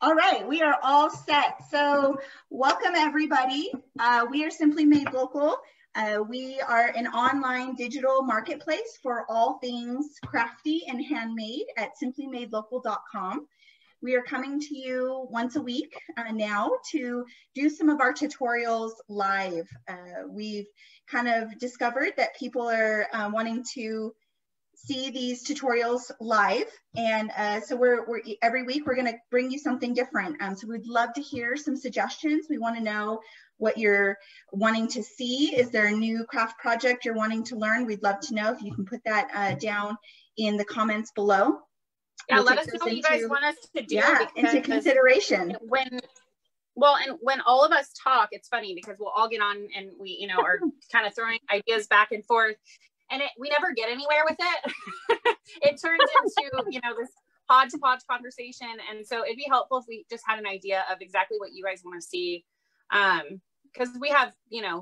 All right, we are all set. So welcome everybody. We are Simply Made Local. We are an online digital marketplace for all things crafty and handmade at simplymadelocal.com. We are coming to you once a week now to do some of our tutorials live. We've kind of discovered that people are wanting to see these tutorials live, and so we're every week we're going to bring you something different. So we'd love to hear some suggestions. We want to know what you're wanting to see. Is there a new craft project you're wanting to learn? We'd love to know. If you can put that down in the comments below. Yeah, we'll let us know what you guys want us to do. Yeah, into consideration. When all of us talk, it's funny because we'll all get on and we, are kind of throwing ideas back and forth. And we never get anywhere with it. It turns into, this hodgepodge conversation. And so it'd be helpful if we just had an idea of exactly what you guys want to see. Because we have,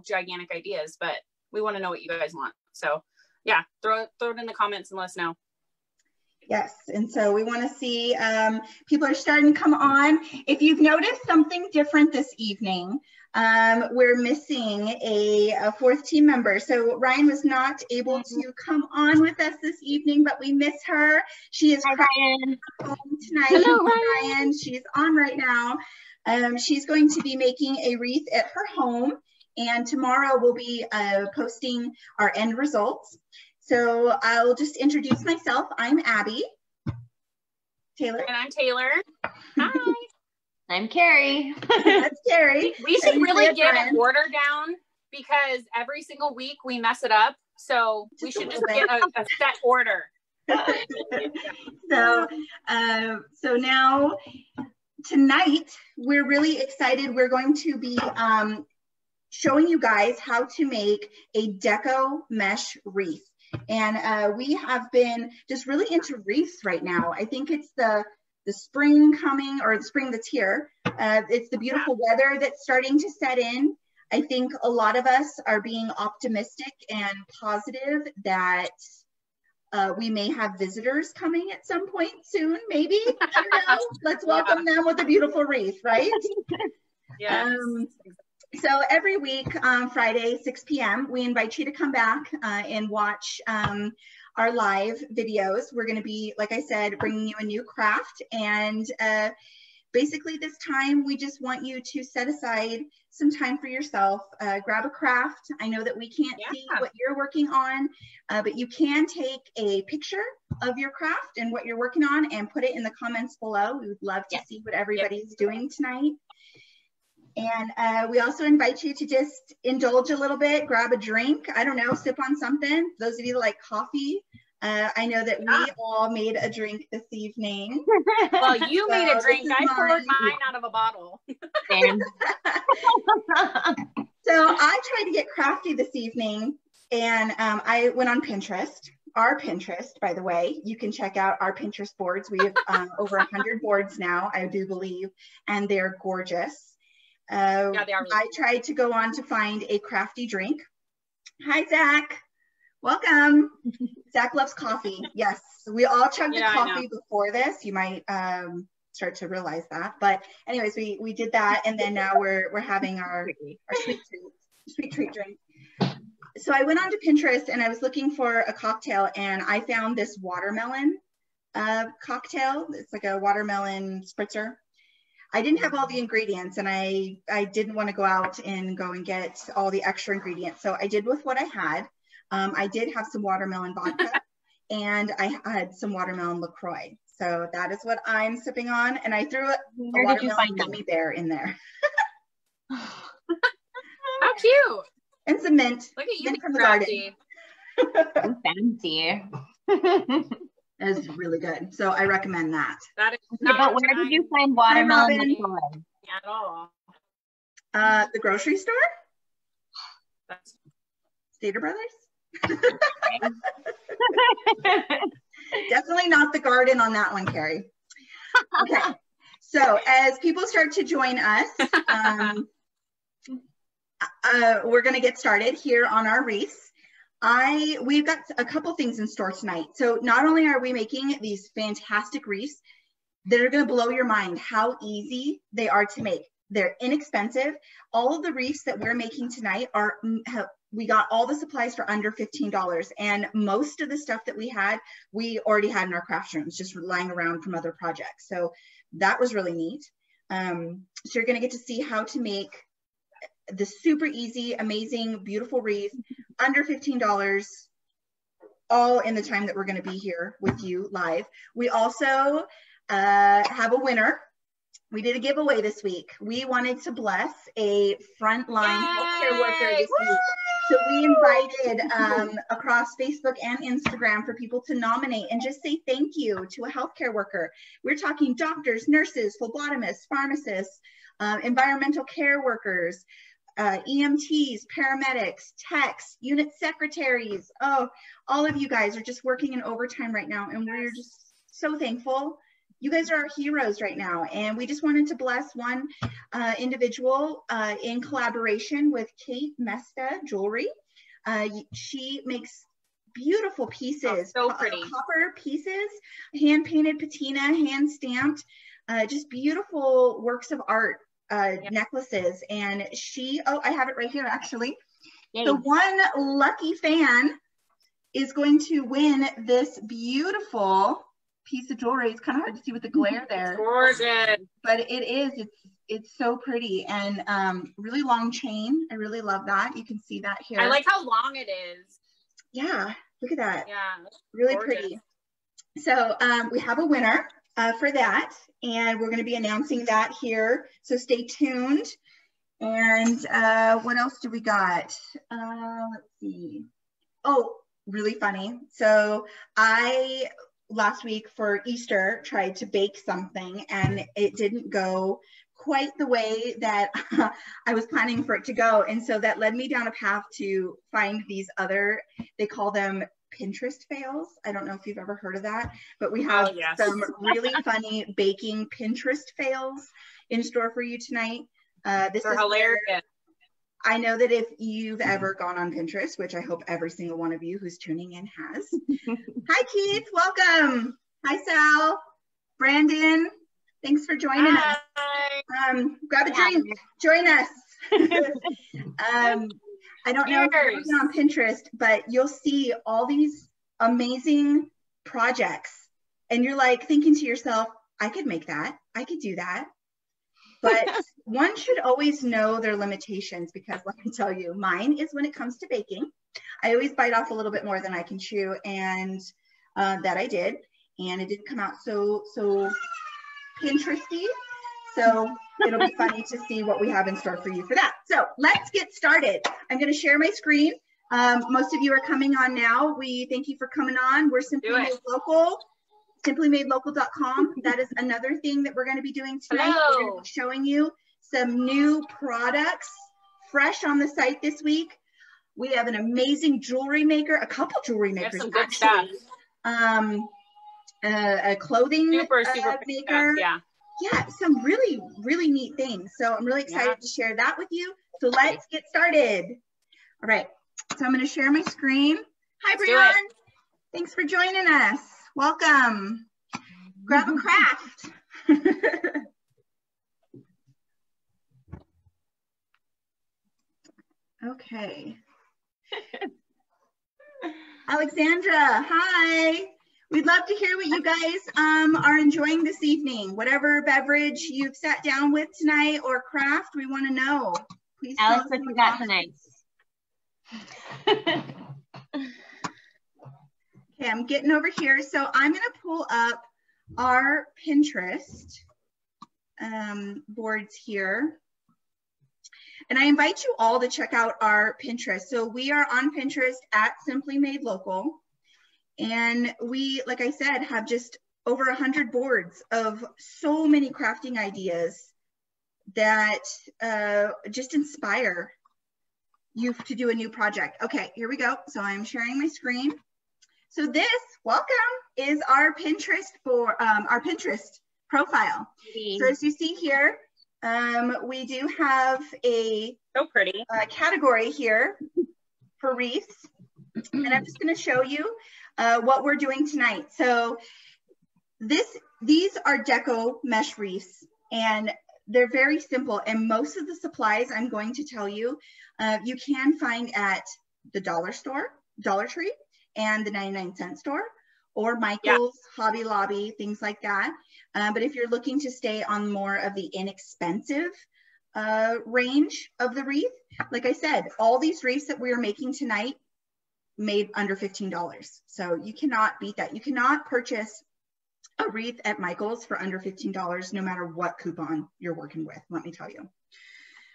gigantic ideas, but we want to know what you guys want. So yeah, throw it in the comments and let us know. Yes, and so we want to see, people are starting to come on. If you've noticed something different this evening, we're missing a fourth team member. So Ryan was not able to come on with us this evening, but we miss her. She is home tonight. Hello, Ryan. She's on right now. She's going to be making a wreath at her home, and tomorrow we'll be posting our end results. So I'll just introduce myself. I'm Abby. Taylor. And I'm Taylor. Hi. I'm Carrie. That's Carrie. We should really get an order down because every single week we mess it up. So we should just get a set order. So now tonight we're really excited. We're going to be showing you guys how to make a Deco mesh wreath. And we have been just really into wreaths right now. I think it's the spring coming, or the spring that's here. It's the beautiful weather that's starting to set in. I think a lot of us are being optimistic and positive that we may have visitors coming at some point soon, maybe. I don't know. Let's welcome them with a beautiful wreath, right? Yeah. So every week on Friday, 6 p.m., we invite you to come back and watch our live videos. We're going to be, like I said, bringing you a new craft. And basically this time, we just want you to set aside some time for yourself. Grab a craft. I know that we can't see what you're working on, but you can take a picture of your craft and what you're working on and put it in the comments below. We would love to see what everybody's doing tonight. And we also invite you to just indulge a little bit, grab a drink, I don't know, sip on something. Those of you that like coffee, I know that we all made a drink this evening. Well, you made a drink. I poured mine out of a bottle. So I tried to get crafty this evening, and I went on Pinterest. Our Pinterest, by the way, you can check out our Pinterest boards. We have over 100 boards now, I do believe, and they're gorgeous. Yeah, they are really I tried to go on to find a crafty drink. Hi, Zach. Welcome. Zach loves coffee. Yes, we all chugged the coffee before this. You might start to realize that. But anyways, we did that, and then now we're having our sweet treat drink. So I went on to Pinterest and I was looking for a cocktail, and I found this watermelon cocktail. It's like a watermelon spritzer. I didn't have all the ingredients, and I didn't want to go out and get all the extra ingredients. So I did with what I had. I did have some watermelon vodka and I had some watermelon LaCroix. So that is what I'm sipping on. And I threw a watermelon gummy bear in there. How cute. And some mint. Look at you, mint from the garden. Fancy. That is really good. So I recommend that. That is but where did you find watermelon at all? The grocery store? Stater Brothers? Definitely not the garden on that one, Carrie. Okay. So as people start to join us, we're going to get started here on our wreaths. We've got a couple things in store tonight. So not only are we making these fantastic wreaths, they're going to blow your mind how easy they are to make. They're inexpensive. All of the wreaths that we're making tonight we got all the supplies for under $15, and most of the stuff that we already had in our craft rooms, just lying around from other projects. So that was really neat. So you're going to get to see how to make the super easy, amazing, beautiful wreath under $15, all in the time that we're going to be here with you live. We also have a winner. We did a giveaway this week. We wanted to bless a frontline healthcare worker this week. So we invited across Facebook and Instagram for people to nominate and just say thank you to a healthcare worker. We're talking doctors, nurses, phlebotomists, pharmacists, environmental care workers, EMTs, paramedics, techs, unit secretaries. Oh, all of you guys are just working in overtime right now, and we're just so thankful. You guys are our heroes right now, and we just wanted to bless one individual in collaboration with Kate Mesta Jewelry. She makes beautiful pieces, so pretty. Copper pieces, hand painted patina, hand stamped, just beautiful works of art, necklaces. And I have it right here actually. Yay. So one lucky fan is going to win this beautiful piece of jewelry. It's kind of hard to see with the glare there. It's gorgeous. But it is. It's so pretty, and really long chain. I really love that. You can see that here. I like how long it is. Yeah, look at that. Yeah, really gorgeous. Pretty. So we have a winner for that, and we're going to be announcing that here. So stay tuned. And what else do we got? Let's see. Oh, really funny. So last week for Easter tried to bake something, and it didn't go quite the way that I was planning for it to go. And so that led me down a path to find these they call them Pinterest fails. I don't know if you've ever heard of that, but we have some really funny baking Pinterest fails in store for you tonight. This is hilarious. I know that if you've ever gone on Pinterest, which I hope every single one of you who's tuning in has. Hi, Keith. Welcome. Hi, Sal. Brandon. Thanks for joining us. Grab a drink. Join us. I don't know if you're looking on Pinterest, but you'll see all these amazing projects. And you're like thinking to yourself, I could make that. I could do that. But one should always know their limitations, because let me tell you, mine is when it comes to baking. I always bite off a little bit more than I can chew, and that I did. And it didn't come out so Pinteresty. So it'll be funny to see what we have in store for you for that. So let's get started. I'm going to share my screen. Most of you are coming on now. We thank you for coming on. We're Simply Made Local. SimplyMadeLocal.com. That is another thing that we're going to be doing tonight. We're going to be showing you some new products fresh on the site this week. We have an amazing jewelry maker, a couple jewelry makers actually. A clothing super maker. Yeah, some really, really neat things. So I'm really excited to share that with you. So let's get started. All right. So I'm going to share my screen. Hi, Brian. Thanks for joining us. Welcome. Grab a craft. Okay. Alexandra, hi. We'd love to hear what you guys are enjoying this evening. Whatever beverage you've sat down with tonight or craft, we want to know. Please tell us what you got tonight. Okay, I'm getting over here. So I'm going to pull up our Pinterest boards here. And I invite you all to check out our Pinterest. So we are on Pinterest at Simply Made Local. And we, like I said, have just over 100 boards of so many crafting ideas that just inspire you to do a new project. Okay, here we go. So I'm sharing my screen. So this, welcome, is our Pinterest profile. So as you see here, we do have a category here for wreaths, and I'm just going to show you what we're doing tonight. So these are Deco mesh wreaths, and they're very simple. And most of the supplies I'm going to tell you, you can find at the dollar store, Dollar Tree, and the 99-cent store, or Michael's, Hobby Lobby, things like that. But if you're looking to stay on more of the inexpensive range of the wreath, like I said, all these wreaths that we are making tonight made under $15. So you cannot beat that. You cannot purchase a wreath at Michael's for under $15, no matter what coupon you're working with, let me tell you.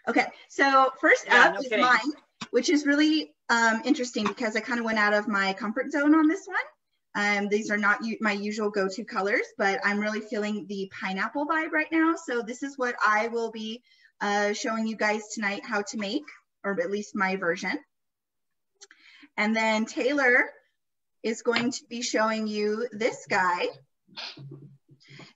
Okay, so first up is mine, which is really interesting because I kind of went out of my comfort zone on this one. These are not my usual go-to colors, but I'm really feeling the pineapple vibe right now. So this is what I will be showing you guys tonight how to make, or at least my version. And then Taylor is going to be showing you this guy.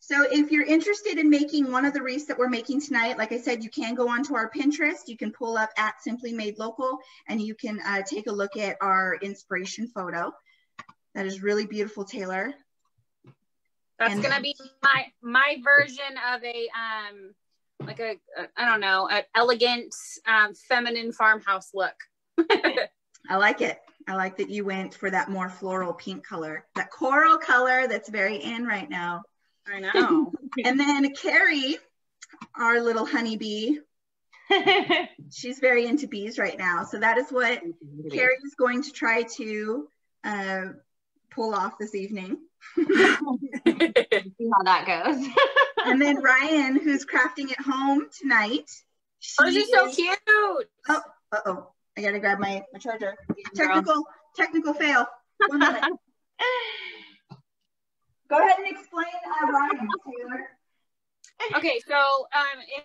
So if you're interested in making one of the wreaths that we're making tonight, like I said, you can go onto our Pinterest. You can pull up at Simply Made Local, and you can take a look at our inspiration photo. That is really beautiful, Taylor. That's gonna be my version of a like a I don't know, an elegant feminine farmhouse look. I like it. I like that you went for that more floral pink color, that coral color that's very in right now. I know. And then Carrie, our little honeybee, she's very into bees right now. So that is what Carrie is going to try to pull off this evening. See how that goes. And then Ryan, who's crafting at home tonight. She's so cute. Oh, uh-oh. I gotta grab my charger. Technical fail. 1 minute. Go ahead and explain Ryan, Taylor. Okay, so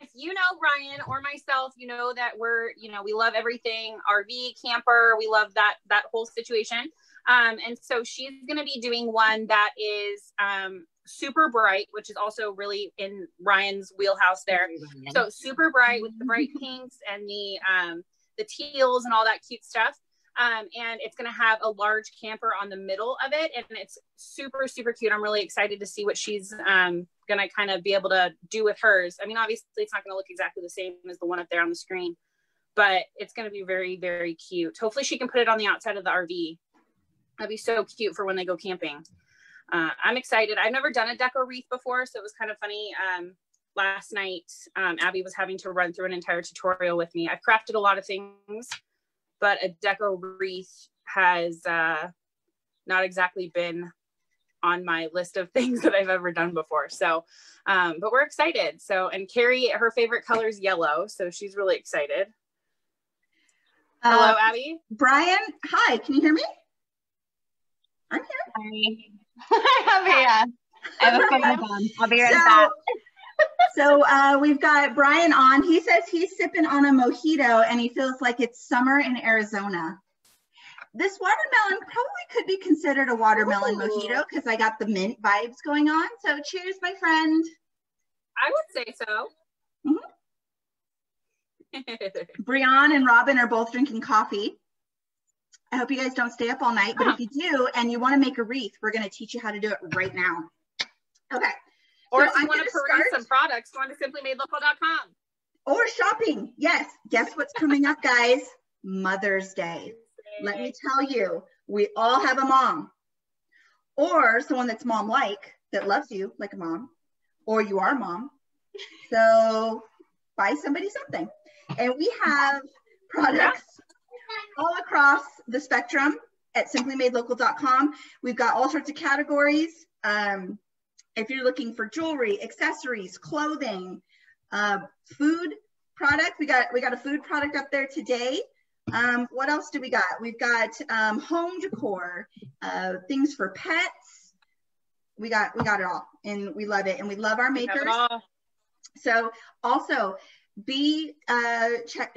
if you know Ryan or myself, you know that we love everything RV, camper. We love that whole situation. And so she's gonna be doing one that is super bright, which is also really in Ryan's wheelhouse there. So super bright with the bright pinks and the teals and all that cute stuff. And it's going to have a large camper on the middle of it. And it's super, super cute. I'm really excited to see what she's going to kind of be able to do with hers. I mean, obviously it's not going to look exactly the same as the one up there on the screen, but it's going to be very, very cute. Hopefully she can put it on the outside of the RV. That'd be so cute for when they go camping. I'm excited. I've never done a Deco wreath before, so it was kind of funny. Last night, Abby was having to run through an entire tutorial with me. I've crafted a lot of things, but a Deco wreath has not exactly been on my list of things that I've ever done before. So, but we're excited. So, and Carrie, her favorite color is yellow, so she's really excited. Hello, Abby. Brian, hi, can you hear me? I'm here. Hi. I have a phone on. I'll be right back. So we've got Brian on. He says he's sipping on a mojito and he feels like it's summer in Arizona. This watermelon probably could be considered a watermelon mojito because I got the mint vibes going on. So cheers, my friend. I would say so. Brianne and Robin are both drinking coffee. I hope you guys don't stay up all night, but if you do and you want to make a wreath, we're going to teach you how to do it right now. Okay. Or if you want to peruse some products, go on to simplymadelocal.com. Or shopping. Yes. Guess what's coming up, guys? Mother's Day. Let me tell you, we all have a mom. Or someone that's mom-like, that loves you like a mom. Or you are a mom. So buy somebody something. And we have products all across the spectrum at simplymadelocal.com. We've got all sorts of categories. If you're looking for jewelry, accessories, clothing, food product, we got a food product up there today. What else do we got? We've got home decor, things for pets. We got it all, and we love it, and we love our makers. So also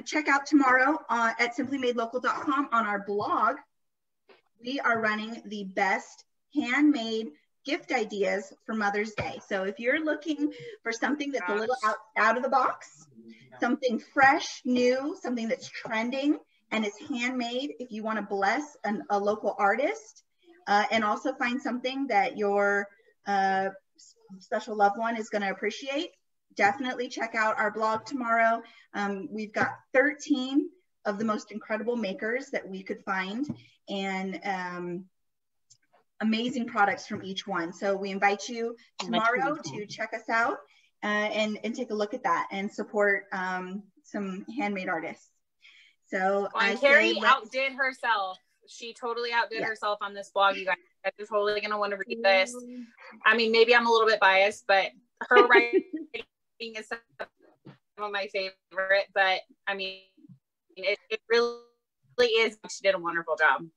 check out tomorrow at simplymadelocal.com on our blog. We are running the best handmade gift ideas for Mother's Day. So if you're looking for something that's a little out of the box, something fresh, new, something that's trending and is handmade, if you want to bless a local artist and also find something that your special loved one is going to appreciate, definitely check out our blog tomorrow. We've got 13 of the most incredible makers that we could find, and amazing products from each one. So we invite you tomorrow to check us out and take a look at that and support some handmade artists. So Carrie outdid herself. She totally outdid herself on this blog, you guys. I'm totally going to want to read this. I mean, maybe I'm a little bit biased, but her writing is some of my favorite. But I mean, it really is. She did a wonderful job.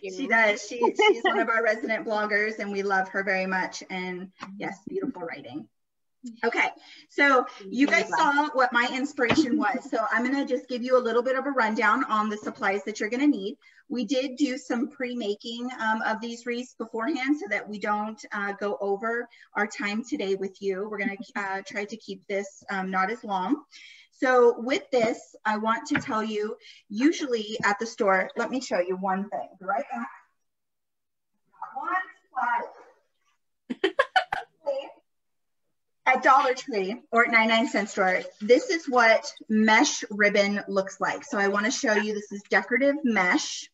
She does. She's one of our resident bloggers, and we love her very much. And yes, beautiful writing. Okay, so you guys saw what my inspiration was. So I'm going to just give you a little bit of a rundown on the supplies that you're going to need. We did do some pre-making of these wreaths beforehand so that we don't go over our time today with you. We're going to try to keep this not as long. So with this, I want to tell you, usually at the store, let me show you one thing. Be right back. One slide. At Dollar Tree or at 99-cent store, this is what mesh ribbon looks like. So I want to show you, this is decorative mesh.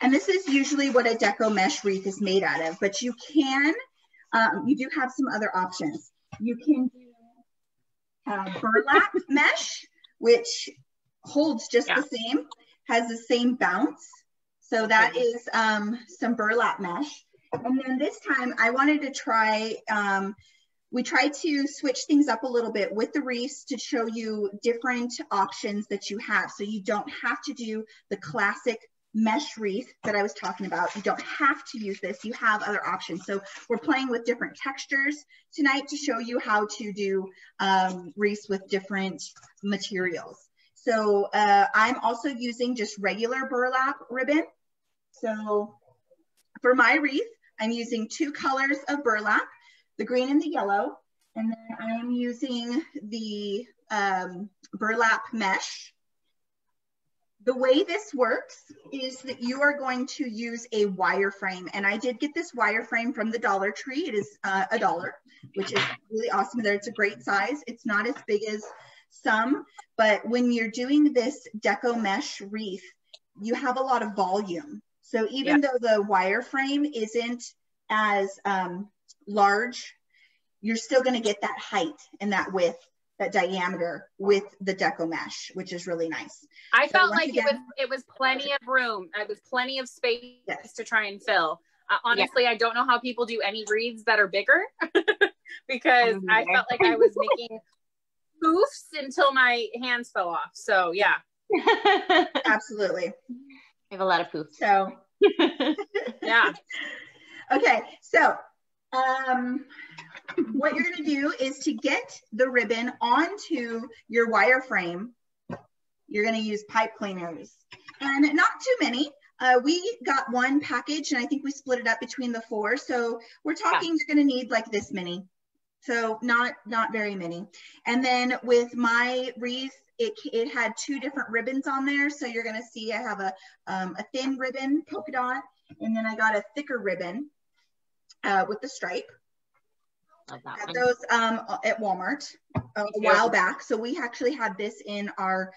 And this is usually what a Deco mesh wreath is made out of, but you can, you do have some other options. You can do burlap mesh, which holds just the same, has the same bounce. So that is some burlap mesh. And then this time I wanted to try, we tried to switch things up a little bit with the wreaths to show you different options that you have. So you don't have to do the classic mesh wreath that I was talking about. You don't have to use this. You have other options. So we're playing with different textures tonight to show you how to do wreaths with different materials. So I'm also using just regular burlap ribbon. So for my wreath, I'm using 2 colors of burlap, the green and the yellow, and then I am using the burlap mesh. The way this works is that you are going to use a wireframe, and I did get this wireframe from the Dollar Tree. It is $1, which is really awesome. It's a great size. It's not as big as some, but when you're doing this Deco mesh wreath, you have a lot of volume. So even though the wireframe isn't as large, you're still going to get that height and that width, that diameter with the Deco mesh, which is really nice. I felt like it was plenty of room. It was plenty of space to try and fill. Honestly, I don't know how people do any wreaths that are bigger because I felt like I was making poofs until my hands fell off. So yeah. Absolutely. I have a lot of poofs. So yeah. Okay, so what you're going to do is to get the ribbon onto your wireframe, you're going to use pipe cleaners, and not too many. We got one package, and I think we split it up between the 4. So we're talking you're going to need like this many. So not very many. And then with my wreath, it had 2 different ribbons on there. So you're going to see I have a thin ribbon polka dot, and then I got a thicker ribbon with the stripe. Got those at Walmart a while back. So we actually had this in our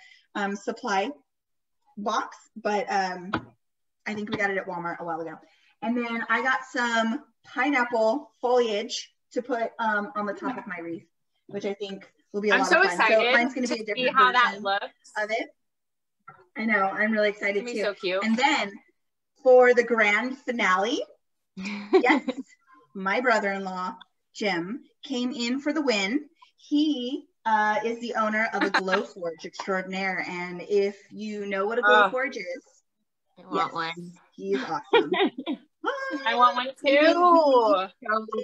supply box, but I think we got it at Walmart a while ago. And then I got some pineapple foliage to put on the top of my wreath, which I think will be a lot of fun. I'm so excited. So mine's going to be a different how that version looks of it. I know. I'm really excited too. So cute. And then for the grand finale, yes, my brother-in-law, Jim, came in for the win. He is the owner of a glow forge extraordinaire. And if you know what a glow forge is, I want one. He's awesome. I want one too.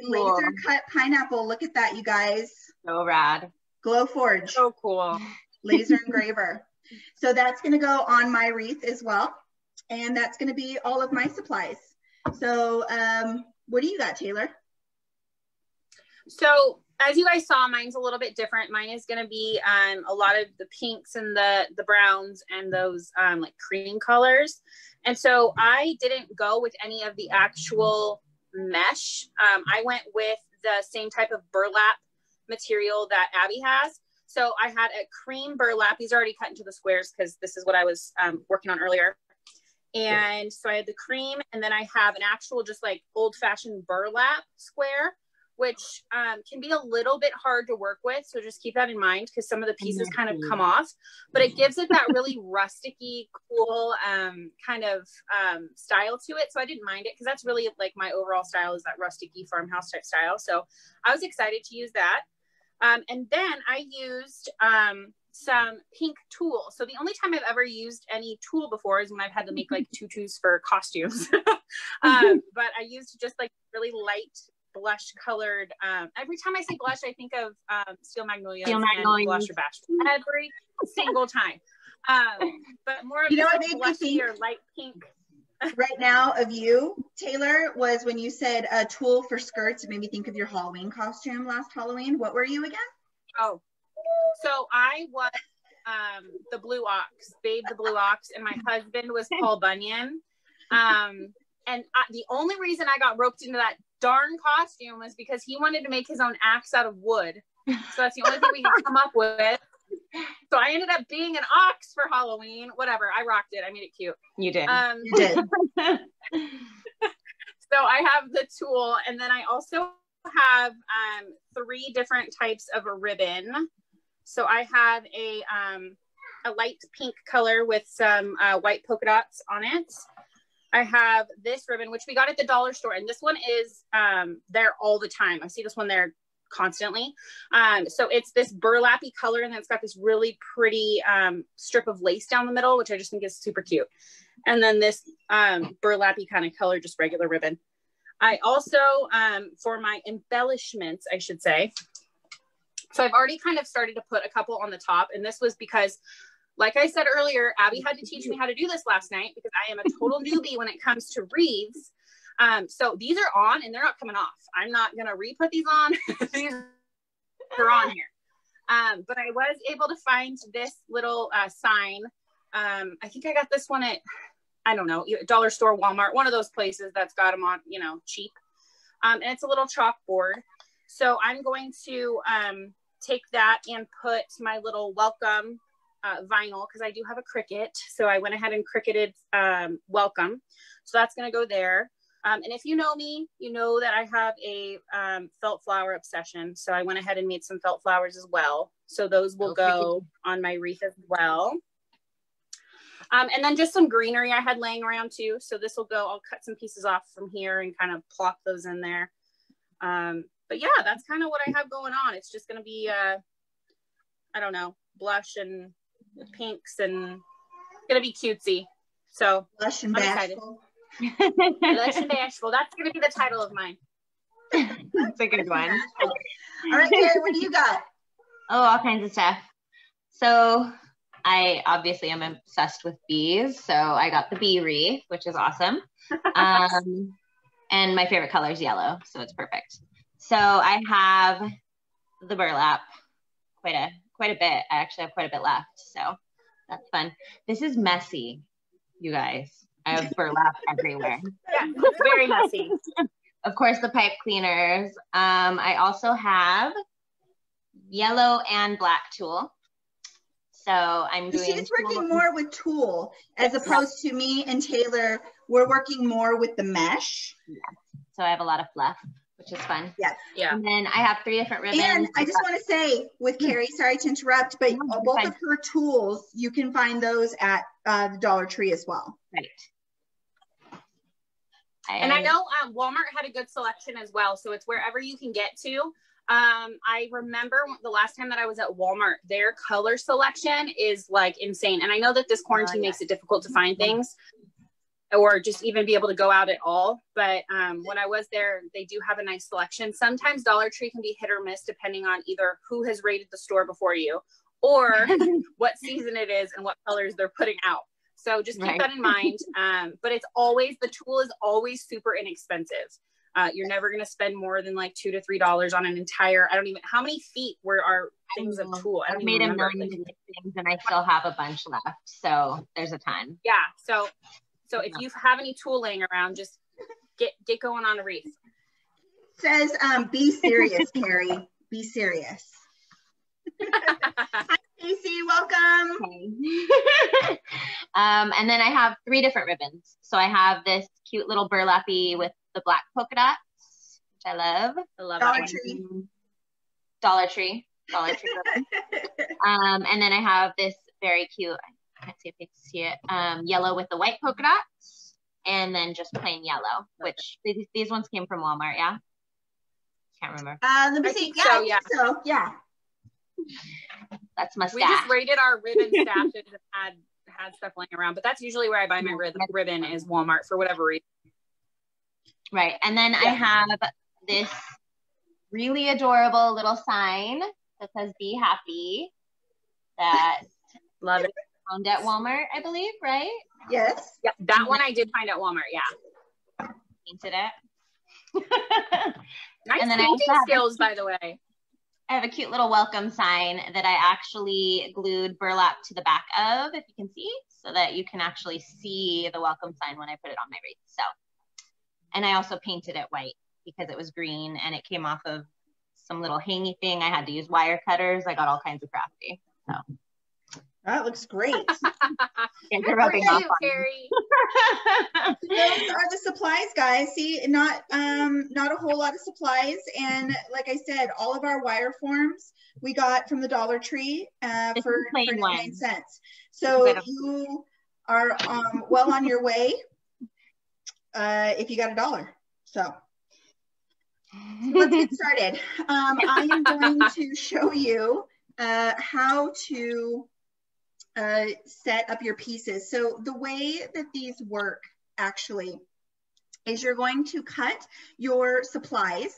Laser cut pineapple. Look at that, you guys. So rad. Glow forge. So cool. Laser engraver. So that's going to go on my wreath as well. And that's going to be all of my supplies. So what do you got, Taylor? So as you guys saw, mine's a little bit different. Mine is going to be a lot of the pinks and the browns and those like cream colors. And so I didn't go with any of the actual mesh. I went with the same type of burlap material that Abby has. So I had a cream burlap. These are already cut into the squares because this is what I was working on earlier. And so I had the cream, and then I have an actual just like old-fashioned burlap square, which can be a little bit hard to work with. So just keep that in mind because some of the pieces kind of come off, but it gives it that really rusticy, cool kind of style to it. So I didn't mind it because that's really like my overall style is that rusticy farmhouse type style. So I was excited to use that. And then I used some pink tulle. So the only time I've ever used any tulle before is when I've had to make like tutus for costumes. But I used just like really light blush colored. Every time I say blush, I think of Steel Magnolias and Blush or Bash every single time. But more of like blushy or light pink. Right now of you, Taylor, was when you said a tulle for skirts. It made me think of your Halloween costume last Halloween. What were you again? Oh, so I was the Blue Ox, Babe the Blue Ox, and my husband was Paul Bunyan. And the only reason I got roped into that darn costume was because he wanted to make his own axe out of wood. So that's the only thing we could come up with. So I ended up being an ox for Halloween. Whatever, I rocked it. I made it cute. You did. You did. So I have the tulle, and then I also have 3 different types of a ribbon. So I have a light pink color with some white polka dots on it. I have this ribbon, which we got at the dollar store, and this one is there all the time. I see this one there constantly. So it's this burlappy color, and then it's got this really pretty strip of lace down the middle, which I just think is super cute. And then this burlappy kind of color, just regular ribbon. I also, for my embellishments, I should say, so I've already kind of started to put a couple on the top, and this was because, like I said earlier, Abby had to teach me how to do this last night because I am a total newbie when it comes to wreaths. So these are on and they're not coming off. I'm not going to re-put these on. These are on here. But I was able to find this little sign. I think I got this one at, I don't know, dollar store, Walmart, one of those places that's got them on, you know, cheap. And it's a little chalkboard. So I'm going to take that and put my little welcome vinyl, because I do have a Cricut. So I went ahead and cricketed welcome. So that's going to go there. And if you know me, you know that I have a felt flower obsession. So I went ahead and made some felt flowers as well. So those will go on my wreath as well. And then just some greenery I had laying around too. So this will go, I'll cut some pieces off from here and kind of plop those in there. But yeah, that's kind of what I have going on. It's just going to be, I don't know, blush and pinks, and it's going to be cutesy. So blush and bashful. Blush and bashful. That's going to be the title of mine. That's a good one. All right, Carrie, what do you got? Oh, all kinds of stuff. So I obviously am obsessed with bees. So I got the bee wreath, which is awesome. And my favorite color is yellow, so it's perfect. So I have the burlap, quite a bit. I actually have quite a bit left, so that's fun. This is messy, you guys. I have burlap everywhere. Yeah, it's very messy. Of course, the pipe cleaners. I also have yellow and black tulle. So I'm doing. She's working more with tulle as opposed to me and Taylor. We're working more with the mesh. Yeah. So I have a lot of fluff, which is fun. Yes. Yeah. And then I have 3 different ribbons. And I just want to say with Carrie, sorry to interrupt, but both of her tools, you can find those at the Dollar Tree as well. Right. And I know Walmart had a good selection as well. So it's wherever you can get to. I remember the last time that I was at Walmart, their color selection is like insane. And I know that this quarantine makes it difficult to find things or just even be able to go out at all. But when I was there, they do have a nice selection. Sometimes Dollar Tree can be hit or miss depending on either who has rated the store before you or what season it is and what colors they're putting out. So just keep that in mind. But it's always, the tool is always super inexpensive. You're never going to spend more than like $2 to $3 on an entire, I don't even, how many feet were our things of tulle? I've made a million things and I still have a bunch left. So there's a ton. Yeah. So if you have any tulle laying around, just get going on a wreath. Says, be serious, Carrie. Be serious. Hi, Casey. Welcome. Okay. And then I have 3 different ribbons. So I have this cute little burlappy with the black polka dots, which I love. I love Dollar that Tree. Dollar Tree ribbon. And then I have this very cute, I can't see if you can see it, yellow with the white polka dots, and then just plain yellow, which these ones came from Walmart, yeah? Can't remember. Let me see. Yeah, I think so. Yeah. That's my stash. We just raided our ribbon stashes and had stuff laying around, but that's usually where I buy my ribbon is Walmart for whatever reason. Right. And then I have this really adorable little sign that says "Be Happy." That Love it. Found at Walmart, I believe, right? Yes. Yeah, that one I did find at Walmart. Yeah. Painted it. Nice and then painting skills, by the way. I have a cute little welcome sign that I actually glued burlap to the back of, if you can see, so that you can actually see the welcome sign when I put it on my wreath. So, and I also painted it white because it was green and it came off of some little hangy thing. I had to use wire cutters. I got all kinds of crafty. So that looks great. You're rubbing off on Carrie. Those are the supplies, guys. See, not a whole lot of supplies, and like I said, all of our wire forms we got from the Dollar Tree for 99 cents. So you are well on your way if you got $1. So let's get started. I am going to show you how to set up your pieces. So the way that these work actually is you're going to cut your supplies,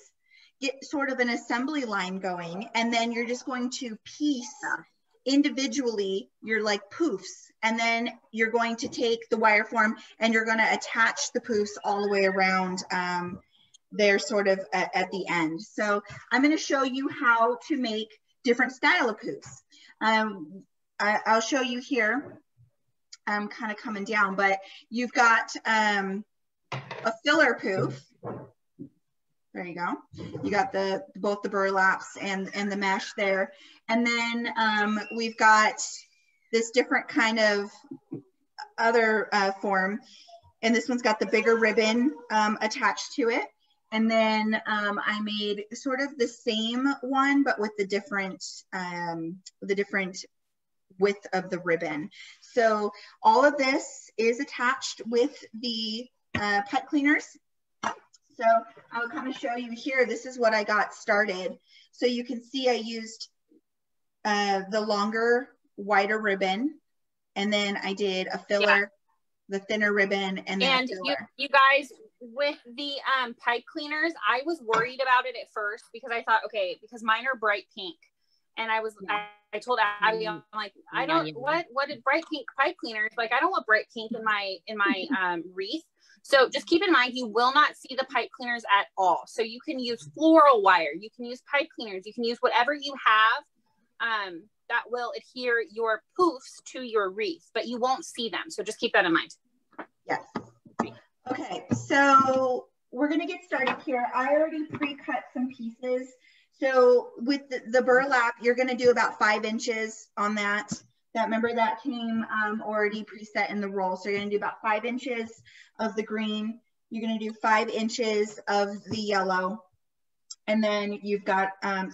get sort of an assembly line going, and then you're just going to piece individually your like poofs, and then you're going to take the wire form and you're going to attach the poofs all the way around there sort of at the end. So I'm going to show you how to make different style of poofs. I'll show you here. I'm kind of coming down, but you've got a filler poof. There you go. You got both the burlaps and the mesh there. And then we've got this different kind of other form. And this one's got the bigger ribbon attached to it. And then I made sort of the same one, but with the different width of the ribbon. So all of this is attached with the pipe cleaners. So I'll kind of show you here. This is what I got started. So you can see I used the longer, wider ribbon, and then I did a filler, the thinner ribbon, and then a filler. You guys, with the pipe cleaners, I was worried about it at first because I thought, okay, because mine are bright pink. And I was, I told Abby, I'm like, I don't, what did bright pink pipe cleaners? Like, I don't want bright pink in my wreath. So just keep in mind, you will not see the pipe cleaners at all. So you can use floral wire, you can use pipe cleaners, you can use whatever you have that will adhere your poofs to your wreath, but you won't see them. So just keep that in mind. Yes. Okay, so we're gonna get started here. I already pre-cut some pieces. So with the burlap, you're going to do about 5 inches on that. Remember that came already preset in the roll. So you're going to do about 5 inches of the green. You're going to do 5 inches of the yellow. And then you've got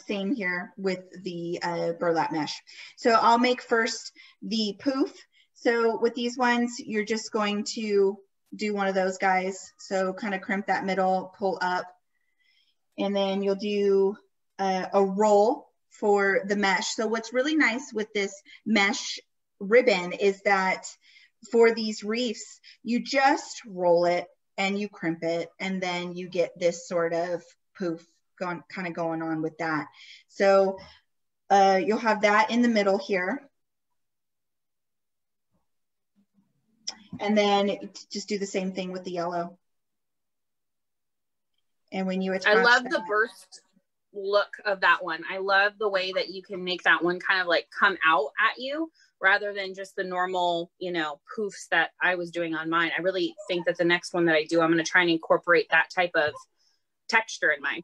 same here with the burlap mesh. So I'll make first the poof. So with these ones, you're just going to do one of those guys. So kind of crimp that middle, pull up, and then you'll do a roll for the mesh. So what's really nice with this mesh ribbon is that for these wreaths, you just roll it and you crimp it, and then you get this sort of poof going on with that. So you'll have that in the middle here. And then just do the same thing with the yellow. And when you attach, I love the burst. look of that one. I love the way that you can make that one kind of like come out at you rather than just the normal, you know, poofs that I was doing on mine. I really think that the next one that I do, I'm going to try and incorporate that type of texture in mine.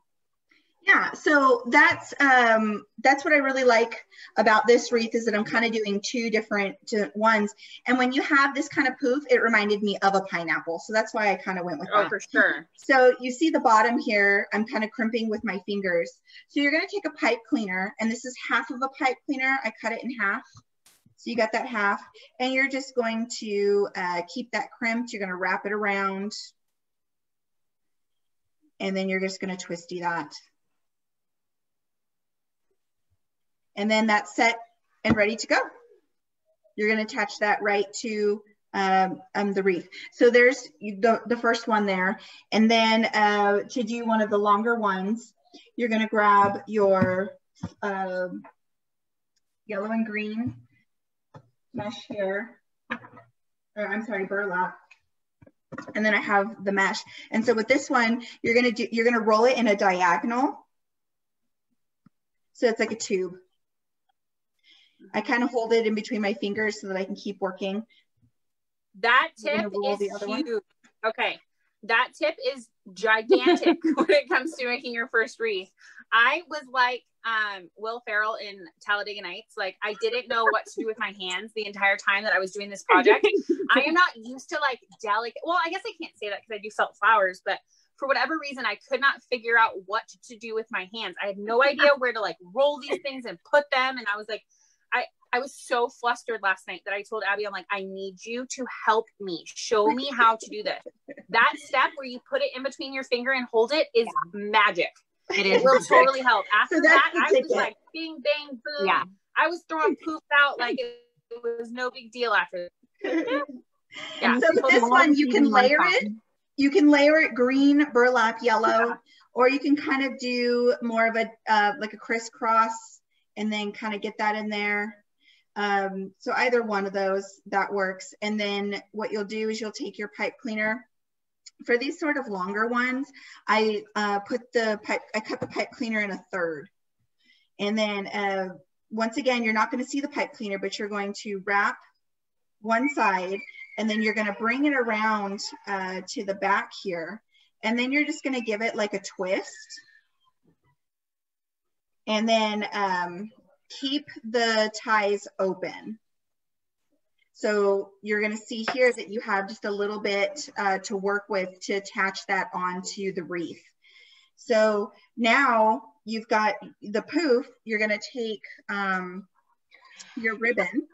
Yeah, so that's what I really like about this wreath is that I'm kind of doing two different ones. And when you have this kind of poof, it reminded me of a pineapple. So that's why I kind of went with that. Oh, for sure. So you see the bottom here, I'm kind of crimping with my fingers. So you're going to take a pipe cleaner, and this is half of a pipe cleaner. I cut it in half. So you got that half, and you're just going to keep that crimped. You're going to wrap it around, and then you're just going to twisty that. And then that's set and ready to go. You're going to attach that right to the wreath. So there's the first one there. And then to do one of the longer ones, you're going to grab your yellow and green mesh here. Or I'm sorry, burlap. And then I have the mesh. And so with this one, you're going to roll it in a diagonal. So it's like a tube. I kind of hold it in between my fingers so that I can keep working. That tip is huge. Okay. That tip is gigantic when it comes to making your first wreath. I was like Will Ferrell in Talladega Nights. Like, I didn't know what to do with my hands the entire time that I was doing this project. I am not used to like delicate. Well, I guess I can't say that because I do felt flowers, but for whatever reason, I could not figure out what to do with my hands. I had no idea where to like roll these things and put them. And I was like, I was so flustered last night that I told Abby, I'm like, I need you to help me. Show me how to do this. That step where you put it in between your finger and hold it is magic. It will totally help. After that, I was like, bing, bang, boom. Yeah. I was throwing poop out like it was no big deal after. Yeah. So with this one, you can layer it. You can layer it green, burlap, yellow, or you can kind of do more of a like a crisscross and then kind of get that in there. So either one of those, that works. And then what you'll do is you'll take your pipe cleaner. For these sort of longer ones, I cut the pipe cleaner in a third. And then once again, you're not going to see the pipe cleaner, but you're going to wrap one side, and then you're going to bring it around to the back here. And then you're just going to give it like a twist. And then keep the ties open. So you're going to see here that you have just a little bit to work with to attach that onto the wreath. So now you've got the poof. You're going to take your ribbon,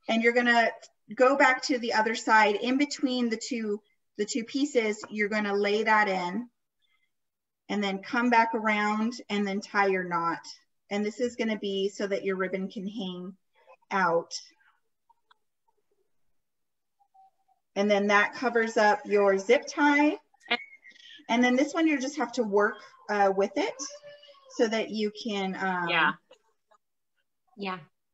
and you're going to go back to the other side. In between the two pieces, you're going to lay that in, and then come back around and then tie your knot. And this is going to be so that your ribbon can hang out. And then that covers up your zip tie. And then this one, you just have to work with it so that you can,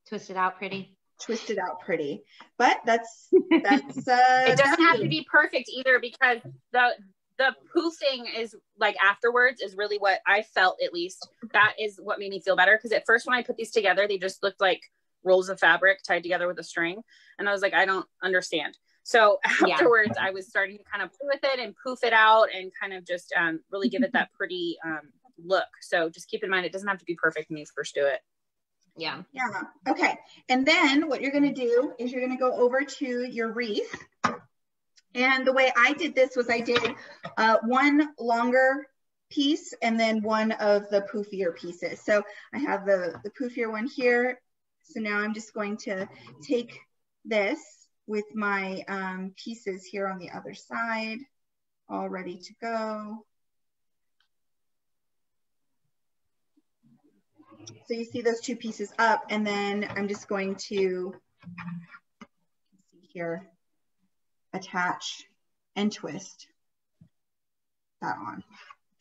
twist it out pretty. Twist it out pretty. But that's it doesn't have to be perfect either, because the poofing is like afterwards is really what I felt, at least. That is what made me feel better. Because at first when I put these together, they just looked like rolls of fabric tied together with a string. And I was like, I don't understand. So afterwards, I was starting to kind of play with it and poof it out and kind of just really give it that pretty look. So just keep in mind, it doesn't have to be perfect when you first do it. Yeah. Okay. And then what you're going to do is you're going to go over to your wreath. And the way I did this was I did one longer piece and then one of the poofier pieces. So I have the poofier one here. So now I'm just going to take this with my pieces here on the other side, all ready to go. So you see those two pieces up, and then I'm just going to, see here, attach and twist that on.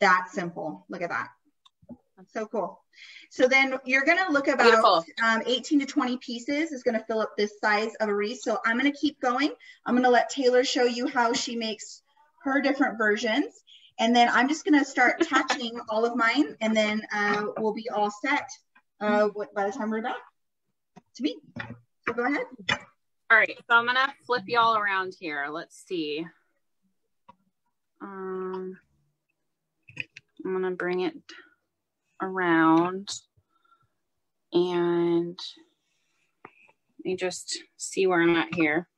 That simple. Look at that. That's so cool. So then you're going to look about 18 to 20 pieces is going to fill up this size of a wreath. So I'm going to keep going. I'm going to let Taylor show you how she makes her different versions. And then I'm just going to start attaching all of mine, and then we'll be all set by the time we're back to me. So go ahead. All right, so I'm going to flip y'all around here. Let's see. I'm going to bring it around, and let me just see where I'm at here.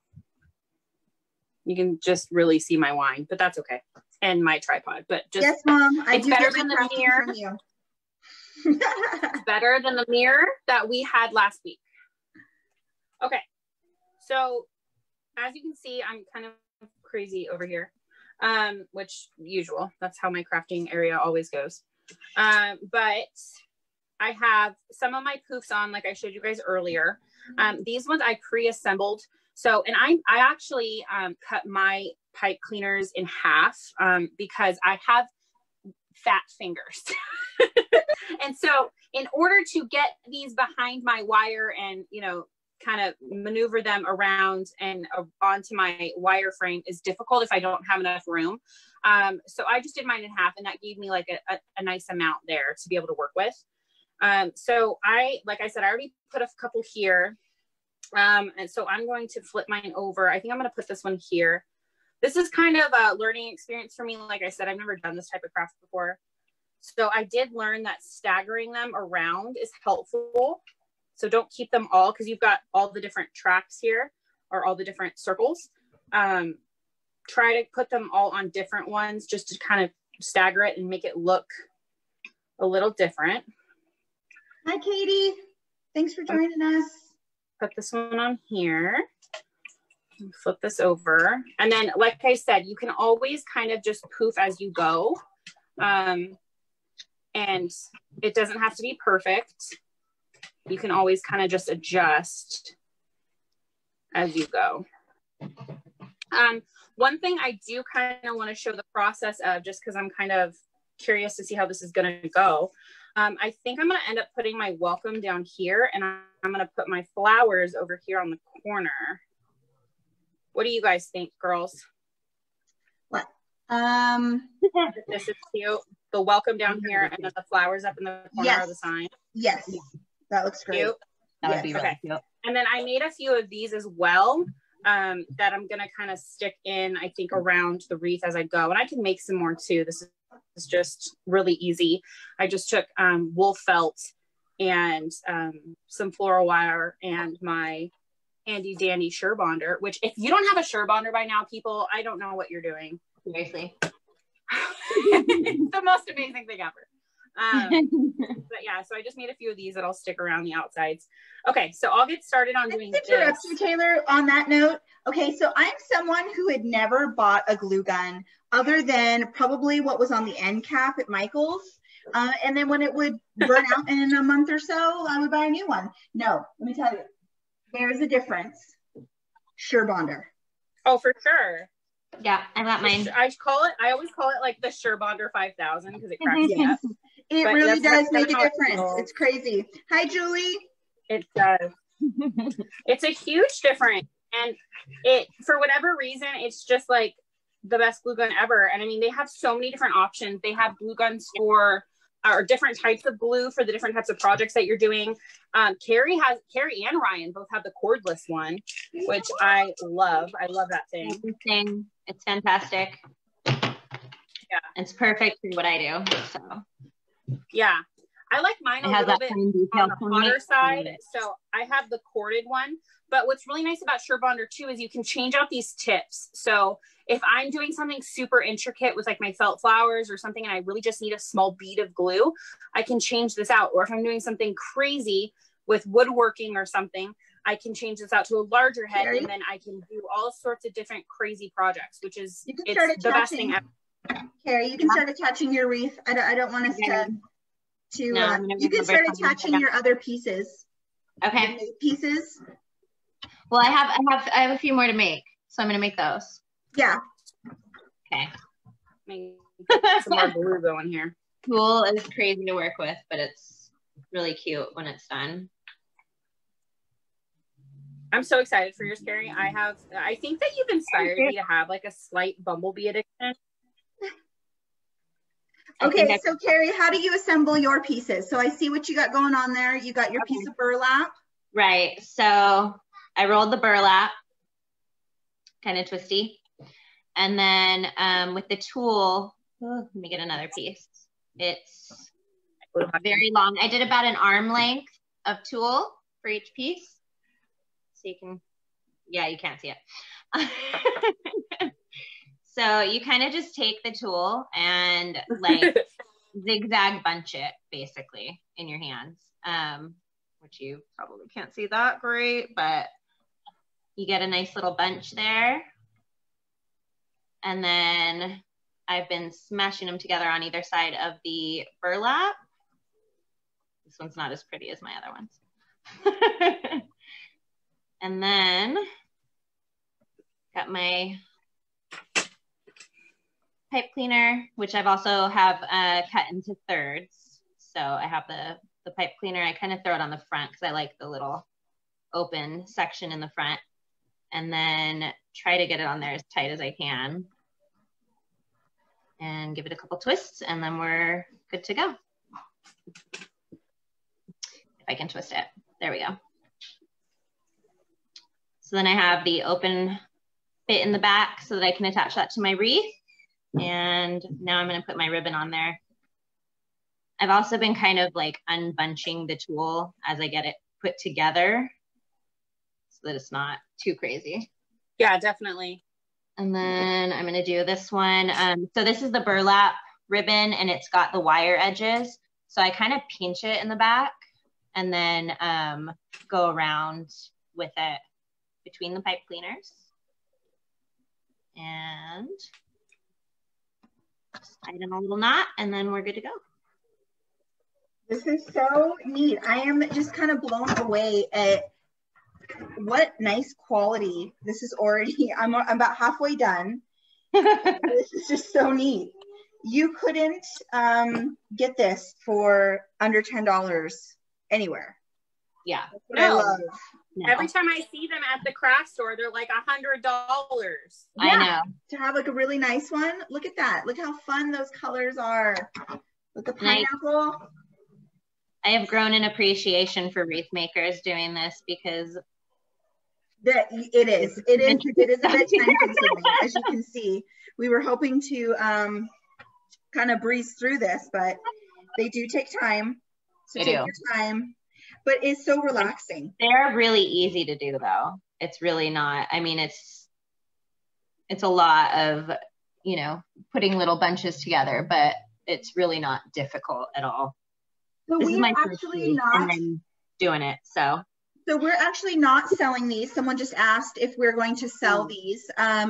You can just really see my wine, but that's okay. And my tripod, but just, yes, Mom, it's better than the mirror. It's better than the mirror that we had last week. Okay. So as you can see, I'm kind of crazy over here, which usual, that's how my crafting area always goes. But I have some of my poofs on, like I showed you guys earlier. These ones I pre-assembled. So, and I actually cut my pipe cleaners in half because I have fat fingers. And so in order to get these behind my wire and, you know, kind of maneuver them around and onto my wire frame is difficult if I don't have enough room. So I just did mine in half, and that gave me like a nice amount there to be able to work with. So like I said, I already put a couple here. And so I'm going to flip mine over. I think I'm going to put this one here. This is kind of a learning experience for me. Like I said, I've never done this type of craft before. So I did learn that staggering them around is helpful. So don't keep them all, because you've got all the different tracks here, or all the different circles. Try to put them all on different ones just to kind of stagger it and make it look a little different. Hi, Katie. Thanks for joining us. Put this one on here. Flip this over. And then, like I said, you can always kind of just poof as you go. And it doesn't have to be perfect. You can always kind of just adjust as you go. One thing I do kind of want to show the process of, just because I'm kind of curious to see how this is going to go. I think I'm going to end up putting my welcome down here, and I'm going to put my flowers over here on the corner. What do you guys think, girls? What? This is cute. The welcome down here, and then the flowers up in the corner of the sign. Yes, that looks great. Cute. That would be really cute. And then I made a few of these as well, that I'm going to kind of stick in, I think, around the wreath as I go. And I can make some more too. This is just really easy. I just took wool felt and some floral wire and my handy dandy Surebonder, which if you don't have a Surebonder by now, people, I don't know what you're doing. Seriously. It's the most amazing thing ever. But yeah, so I just made a few of these that'll stick around the outsides. Okay, so I'll get started on doing this. Interrupt you, Taylor, on that note. Okay, so I'm someone who had never bought a glue gun other than probably what was on the end cap at Michael's. And then when it would burn out in a month or so, I would buy a new one. No, let me tell you, there's a difference. Surebonder. Oh, for sure. Yeah, I got mine. I always call it like the Surebonder 5000 because it cracks me up. It But really does make a how it difference. feels. It's crazy. Hi, Julie. It does. It's a huge difference. And it, for whatever reason, it's just like the best glue gun ever. And I mean, they have so many different options. They have glue guns for, or different types of glue for the different types of projects that you're doing. Carrie and Ryan both have the cordless one, which I love. I love that thing. It's fantastic. Yeah. It's perfect for what I do. So yeah. I like mine a little bit on the hotter side. So I have the corded one. But what's really nice about Surebonder too is you can change out these tips. So if I'm doing something super intricate with like my felt flowers or something and I really just need a small bead of glue, I can change this out. Or if I'm doing something crazy with woodworking or something, I can change this out to a larger head, and then I can do all sorts of different crazy projects, which is it's the best thing ever. Carrie, you can start attaching your wreath. I don't want us you can start attaching your other pieces. Okay. Pieces. Well, I have a few more to make, so I'm gonna make those. Yeah. Okay. Some more glue going here. Wool is crazy to work with, but it's really cute when it's done. I'm so excited for yours, Carrie. I think that you've inspired me to have like a slight bumblebee addiction. Okay, so Carrie, how do you assemble your pieces? So I see what you got going on there. You got your piece of burlap. Right. So I rolled the burlap, kind of twisty. And then with the tool, let me get another piece. It's very long. I did about an arm length of tool for each piece. So you can, yeah, you can't see it. So you kind of just take the tool and like zigzag bunch it basically in your hands, which you probably can't see that great, but you get a nice little bunch there. And then I've been smashing them together on either side of the burlap. This one's not as pretty as my other ones. And then got my pipe cleaner, which I've also have cut into thirds. So I have the pipe cleaner. I kind of throw it on the front because I like the little open section in the front. And then try to get it on there as tight as I can. And give it a couple twists, and then we're good to go. If I can twist it. There we go. So then I have the open bit in the back so that I can attach that to my wreath. And now I'm going to put my ribbon on there. I've also been kind of like unbunching the tool as I get it put together so that it's not too crazy. Yeah, definitely. And then I'm going to do this one. So this is the burlap ribbon, and it's got the wire edges. So I kind of pinch it in the back and then go around with it between the pipe cleaners. And just tie in a little knot, and then we're good to go. This is so neat. I am just kind of blown away at what nice quality. This is already, I'm about halfway done. This is just so neat. You couldn't get this for under $10 anywhere. Yeah. That's what I love. No. Every time I see them at the craft store, they're like $100. Yeah. I know. To have like a really nice one. Look at that. Look how fun those colors are. With the pineapple. I have grown an appreciation for wreath makers doing this because it is a bit time consuming, as you can see. We were hoping to kind of breeze through this, but they do take time. So take your time. But it's so relaxing. They're really easy to do though. It's really not. I mean, it's a lot of, you know, putting little bunches together, but it's really not difficult at all. So this is my actually not and then doing it. So we're actually not selling these. Someone just asked if we're going to sell these.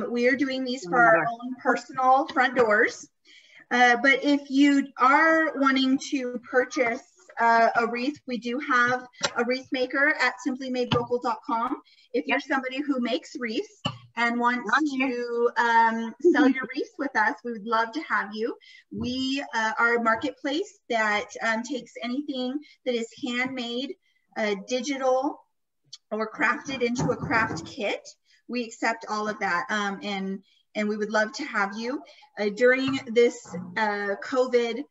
We are doing these for our own personal front doors. But if you are wanting to purchase a wreath, we do have a wreath maker at simplymadelocal.com. If you're somebody who makes wreaths and wants to sell your wreaths with us, we would love to have you. We are a marketplace that takes anything that is handmade, digital, or crafted into a craft kit. We accept all of that, and we would love to have you. During this COVID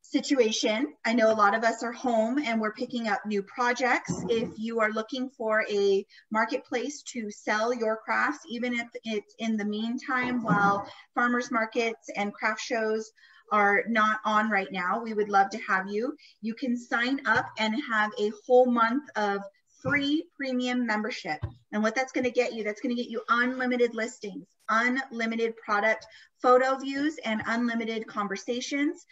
situation, I know a lot of us are home and we're picking up new projects. If you are looking for a marketplace to sell your crafts, even if it's in the meantime while farmers markets and craft shows are not on right now, we would love to have you. You can sign up and have a whole month of free premium membership. And what that's going to get you, that's going to get you unlimited listings, unlimited product photo views, and unlimited conversations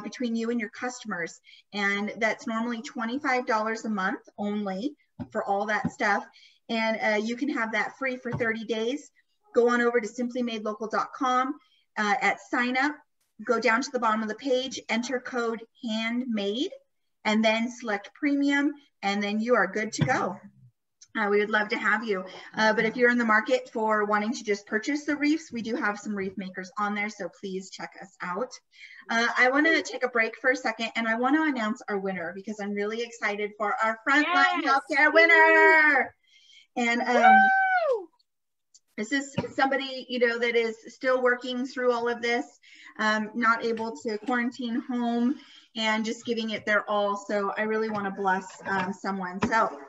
between you and your customers. And that's normally $25 a month only for all that stuff. And you can have that free for 30 days. Go on over to simplymadelocal.com at sign up, go down to the bottom of the page, enter code handmade, and then select premium, and then you are good to go. We would love to have you. But if you're in the market for wanting to just purchase the wreaths, we do have some wreath makers on there, so please check us out. I want to take a break for a second, and I want to announce our winner because I'm really excited for our Frontline Healthcare winner. And This is somebody, you know, that is still working through all of this, not able to quarantine home and just giving it their all. So I really want to bless someone. So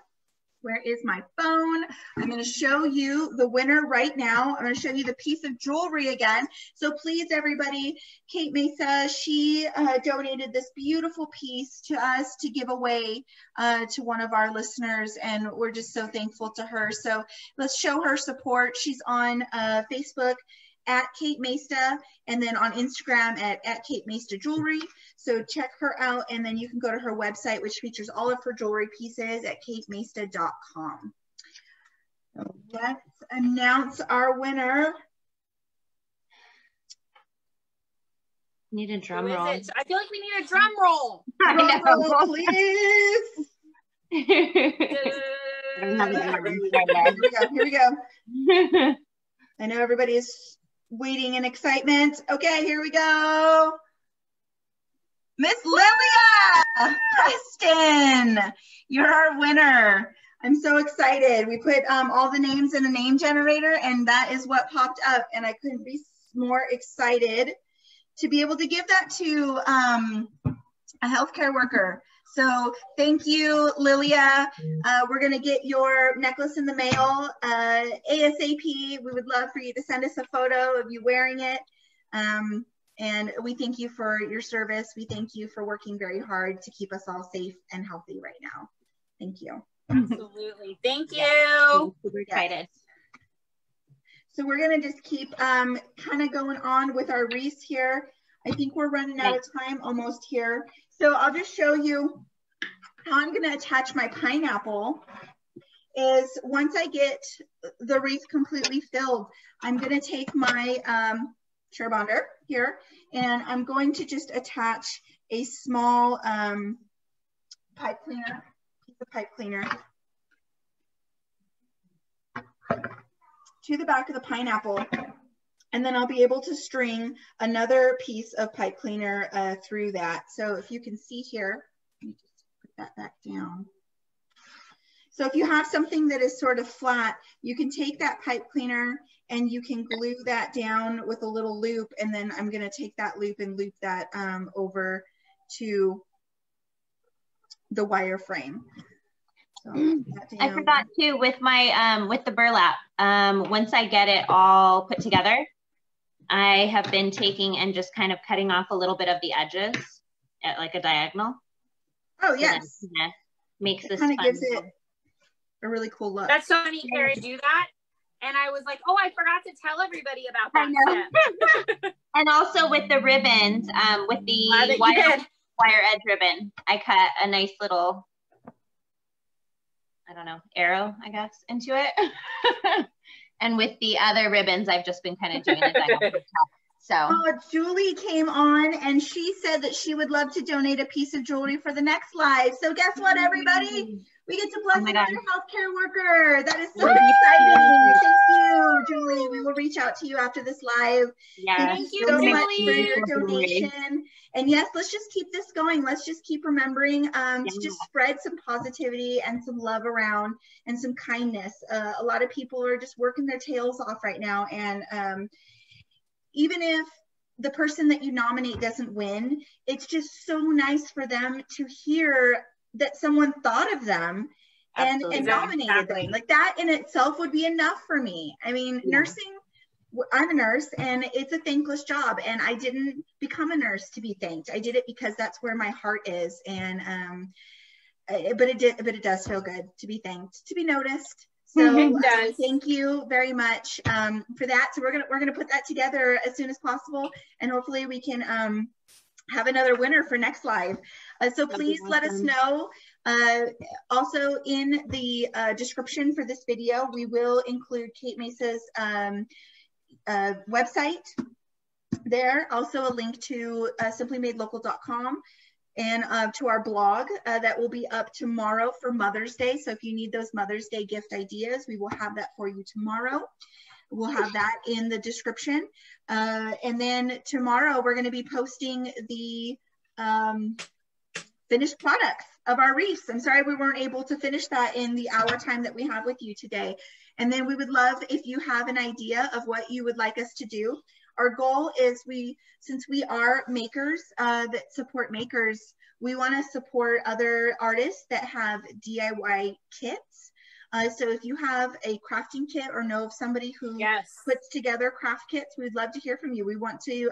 where is my phone? I'm going to show you the winner right now. I'm going to show you the piece of jewelry again. So please, everybody, Kate Mesa, she donated this beautiful piece to us to give away to one of our listeners, and we're just so thankful to her. So let's show her support. She's on Facebook at Kate Mesa, and then on Instagram at Kate Mesa Jewelry. So check her out, and then you can go to her website, which features all of her jewelry pieces at katemesa.com. So let's announce our winner. Need a drum roll. I feel like we need a drum roll. Drum roll, please. Here we go. I know everybody is waiting in excitement. Okay, here we go. Miss Lilia Preston, you're our winner. I'm so excited. We put all the names in a name generator, and that is what popped up, and I couldn't be more excited to be able to give that to a healthcare worker. So thank you, Lilia. We're going to get your necklace in the mail ASAP. We would love for you to send us a photo of you wearing it. And we thank you for your service. We thank you for working very hard to keep us all safe and healthy right now. Thank you. Absolutely. Thank you. Super excited. So we're going to just keep kind of going on with our wreaths here. I think we're running out of time almost here. So I'll just show you how I'm going to attach my pineapple. Is once I get the wreath completely filled, I'm going to take my Surebonder here, and I'm going to just attach a small pipe cleaner, piece of pipe cleaner to the back of the pineapple. And then I'll be able to string another piece of pipe cleaner through that. So if you can see here, let me just put that back down. So if you have something that is sort of flat, you can take that pipe cleaner and you can glue that down with a little loop. And then I'm going to take that loop and loop that over to the wire frame. So I forgot too with my with the burlap. Once I get it all put together, I have been taking and just kind of cutting off a little bit of the edges at like a diagonal. Oh yes, so then, makes this kind of fun. gives it a really cool look. That's so neat, Carrie, to do that. And I was like, oh, I forgot to tell everybody about that step. And also with the ribbons, with the wire edge ribbon, I cut a nice little, I don't know, arrow, I guess, into it. And with the other ribbons, I've just been kind of doing a diagonal. So Julie came on and she said that she would love to donate a piece of jewelry for the next live. So guess what, everybody? We get to bless another healthcare worker. That is so exciting. Thank you, Julie. We will reach out to you after this live. Thank you so Julie. Much for your donation. And yes, let's just keep this going. Let's just keep remembering to just spread some positivity and some love around and some kindness. A lot of people are just working their tails off right now. And even if the person that you nominate doesn't win, it's just so nice for them to hear that someone thought of them and nominated them. Like that in itself would be enough for me. I mean, nursing, I'm a nurse and it's a thankless job, and I didn't become a nurse to be thanked. I did it because that's where my heart is. And but it does feel good to be thanked, to be noticed. So thank you very much for that. So we're gonna put that together as soon as possible, and hopefully we can have another winner for next live. So please let us know. Also in the description for this video, we will include Kate Mesa's website there. Also a link to simplymadelocal.com and to our blog that will be up tomorrow for Mother's Day. So if you need those Mother's Day gift ideas, we will have that for you tomorrow. We'll have that in the description. And then tomorrow we're going to be posting the finished products of our wreaths. I'm sorry we weren't able to finish that in the hour time that we have with you today. And then we would love if you have an idea of what you would like us to do. Our goal is since we are makers that support makers, we want to support other artists that have DIY kits. So if you have a crafting kit or know of somebody who puts together craft kits, we'd love to hear from you. We want to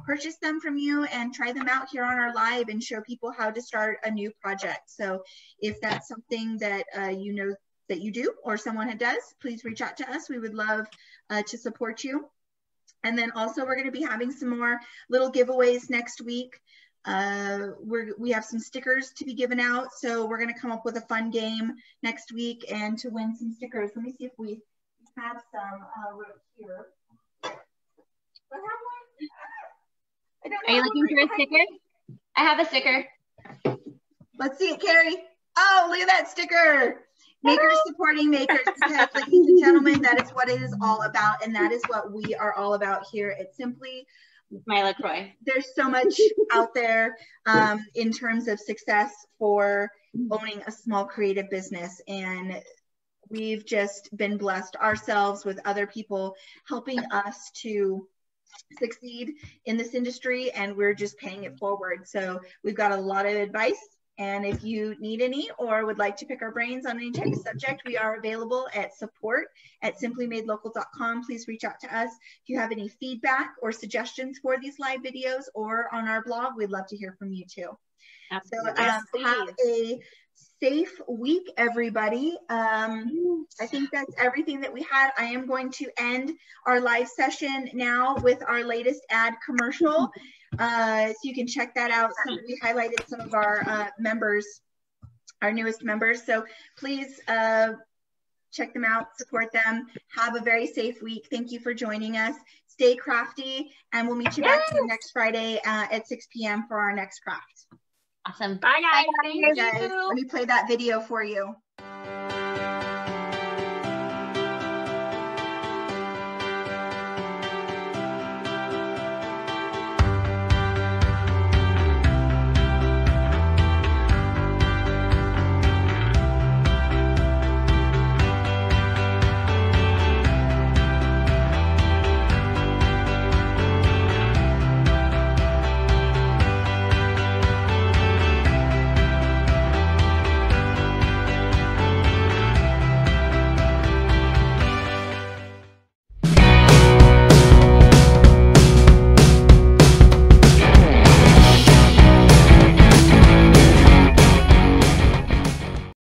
purchase them from you and try them out here on our live and show people how to start a new project. So if that's something that you know that you do or someone does, please reach out to us. We would love to support you. And then also we're going to be having some more little giveaways next week. We have some stickers to be given out, so we're going to come up with a fun game next week and to win some stickers. Let me see if we have some right here. Do I have one? I don't know. Are you looking for a sticker? I have a sticker. Let's see it, Carrie. Oh, look at that sticker. Makers supporting makers, because ladies and gentlemen, that is what it is all about, and that is what we are all about here at Simply. My LaCroix. There's so much out there in terms of success for owning a small creative business, and we've just been blessed ourselves with other people helping us to succeed in this industry, and we're just paying it forward. So we've got a lot of advice, and if you need any or would like to pick our brains on any type of subject, we are available at support@simplymadelocal.com. Please reach out to us. If you have any feedback or suggestions for these live videos or on our blog, we'd love to hear from you too. Absolutely. So have a safe week, everybody. I think that's everything that we had. I am going to end our live session now with our latest ad commercial. So you can check that out. So we highlighted some of our members, our newest members. So please check them out, support them. Have a very safe week. Thank you for joining us. Stay crafty, and we'll meet you back here next Friday at 6 p.m. for our next craft. Awesome. Bye, guys. Bye, guys. Let me play that video for you.